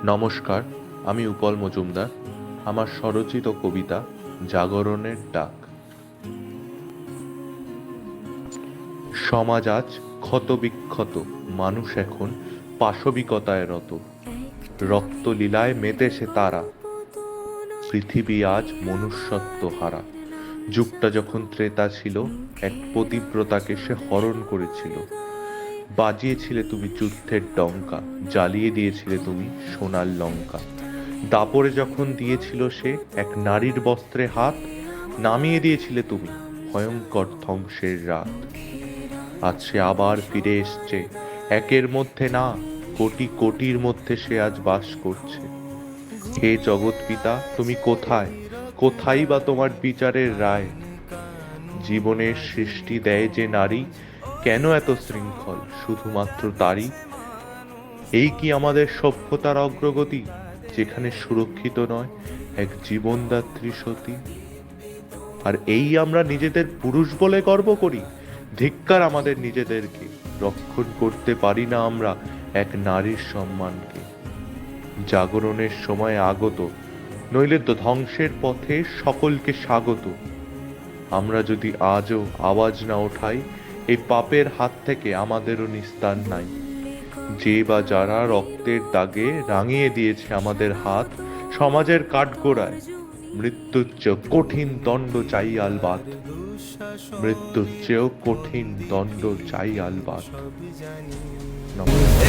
নমস্কার, আমি উপল মজুমদার। আমার স্বরচিত কবিতা জাগরণের ডাক। সমাজ আজ ক্ষতবিক্ষত, মানুষ এখন পাশবিকতায় রত। রক্তলীলায় মেতেছে তারা, পৃথিবী আজ মনুষ্যত্ব হারা। যুগটা যখন ত্রেতা ছিল, এক পতিব্রতাকে সে হরণ করেছিল। বাজিয়েছিলে তুমি যুদ্ধের ডঙ্কা, জ্বালিয়ে দিয়েছিলে তুমি সোনার লঙ্কা। দাপরে যখন দিয়েছিল সে এক নারীর বস্ত্রে হাত, নামিয়ে দিয়েছিলে তুমি ভয়ঙ্কর ধ্বংসের রাত। আজ সে আবার ফিরে এসছে, একের মধ্যে না, কোটি কোটির মধ্যে সে আজ বাস করছে। হে জগৎ পিতা, তুমি কোথায়? কোথায় বা তোমার বিচারের রায়? জীবনের সৃষ্টি দেয় যে নারী, কেন এত শৃঙ্খল শুধুমাত্র তারই? এই কি আমাদের সভ্যতার অগ্রগতি, যেখানে সুরক্ষিত নয় এক জীবনদাত্রী সতী? আর এই আমরা নিজেদের পুরুষ বলে গর্ব করি। ধিক্কার আমাদের নিজেদেরকে, রক্ষণ করতে পারি না আমরা এক নারীর সম্মানকে। জাগরণের সময় আগত, নইলে তো ধ্বংসের পথে সকলকে স্বাগত। আমরা যদি আজও আওয়াজ না ওঠাই, এই পাপের হাত থেকে আমাদেরও নিস্তার নাই। যে বা যারা রক্তের দাগে রাঙিয়ে দিয়েছে আমাদের হাত, সমাজের কাঠগোড়ায় মৃত্যুর চেয়েও কঠিন দণ্ড চাই আলবাত। মৃত্যুর চেয়েও কঠিন দণ্ড চাই আলবাত। নমস্কার।